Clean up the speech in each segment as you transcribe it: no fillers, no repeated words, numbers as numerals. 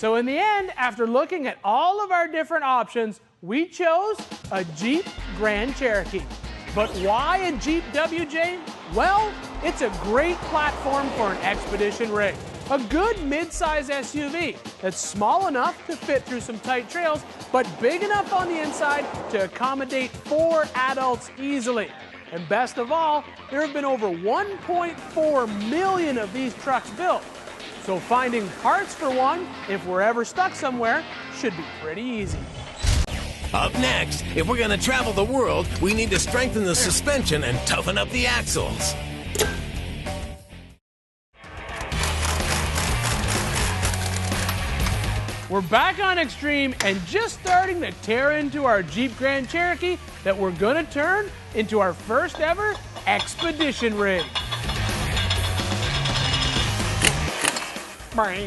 So in the end, after looking at all of our different options, we chose a Jeep Grand Cherokee. But why a Jeep WJ? Well, it's a great platform for an expedition rig. A good mid-size SUV that's small enough to fit through some tight trails, but big enough on the inside to accommodate 4 adults easily. And best of all, there have been over 1.4 million of these trucks built. So finding parts for one, if we're ever stuck somewhere, should be pretty easy. Up next, if we're going to travel the world, we need to strengthen the suspension and toughen up the axles. We're back on Extreme and just starting to tear into our Jeep Grand Cherokee that we're going to turn into our first ever expedition rig. Bang.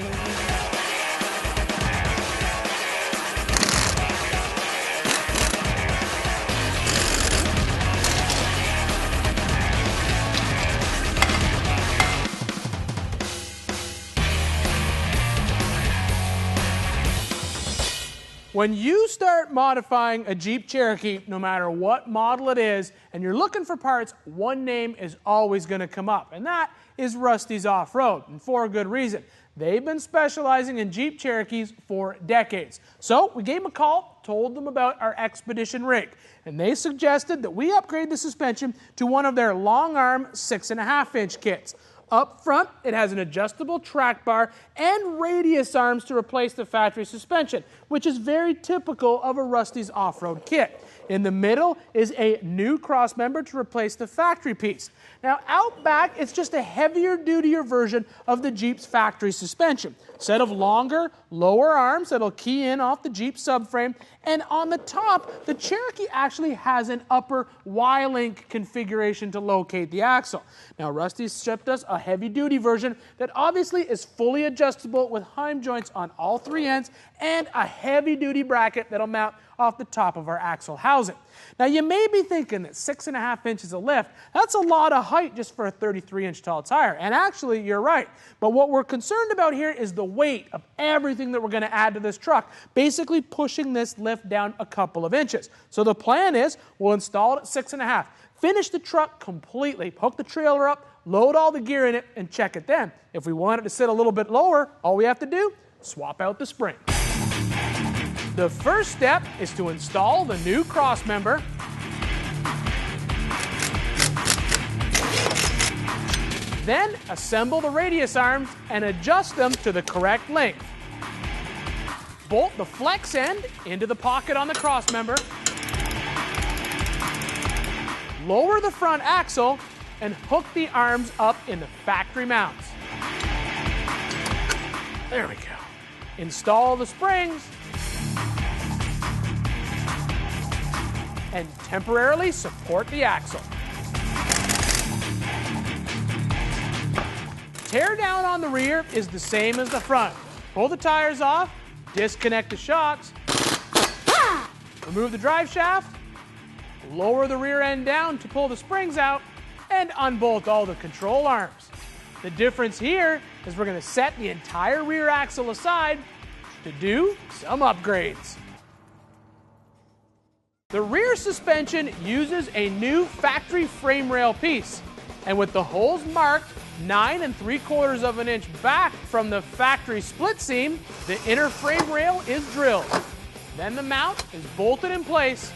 When you start modifying a Jeep Cherokee, no matter what model it is, and you're looking for parts, one name is always going to come up, and that is Rusty's Off-Road, and for a good reason. They've been specializing in Jeep Cherokees for decades. So we gave them a call, told them about our expedition rig, and they suggested that we upgrade the suspension to one of their long arm 6.5-inch kits. Up front, it has an adjustable track bar and radius arms to replace the factory suspension, which is very typical of a Rusty's off-road kit. In the middle is a new cross member to replace the factory piece. Now out back, it's just a heavier dutier version of the Jeep's factory suspension. Set of longer, lower arms that'll key in off the Jeep subframe, and on the top, the Cherokee actually has an upper Y-link configuration to locate the axle. Now Rusty's shipped us a heavy-duty version that obviously is fully adjustable with heim joints on all 3 ends and a heavy-duty bracket that'll mount off the top of our axle housing. Now you may be thinking that 6.5 inches of lift, that's a lot of height just for a 33-inch tall tire, and actually you're right. But what we're concerned about here is the weight of everything that we're going to add to this truck, basically pushing this lift down a couple of inches. So the plan is we'll install it at 6.5, finish the truck completely, hook the trailer up, load all the gear in it, and check it then. If we want it to sit a little bit lower, all we have to do, swap out the spring. The first step is to install the new cross member. Then assemble the radius arms and adjust them to the correct length. Bolt the flex end into the pocket on the cross member. Lower the front axle and hook the arms up in the factory mounts. There we go. Install the springs and temporarily support the axle. Tear down on the rear is the same as the front. Pull the tires off, disconnect the shocks, remove the drive shaft, lower the rear end down to pull the springs out, and unbolt all the control arms. The difference here is we're going to set the entire rear axle aside to do some upgrades. The rear suspension uses a new factory frame rail piece, and with the holes marked 9 3/4 of an inch back from the factory split seam, the inner frame rail is drilled. Then the mount is bolted in place,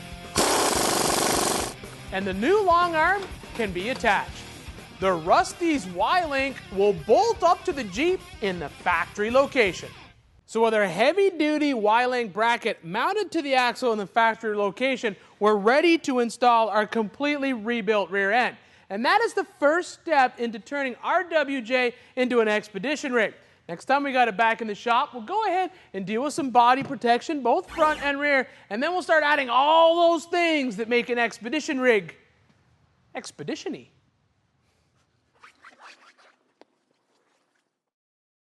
and the new long arm can be attached. The Rusty's Y-Link will bolt up to the Jeep in the factory location. So with our heavy-duty Y-Link bracket mounted to the axle in the factory location, we're ready to install our completely rebuilt rear end. And that is the first step into turning our WJ into an expedition rig. Next time we got it back in the shop, we'll go ahead and deal with some body protection, both front and rear, and then we'll start adding all those things that make an expedition rig expedition-y.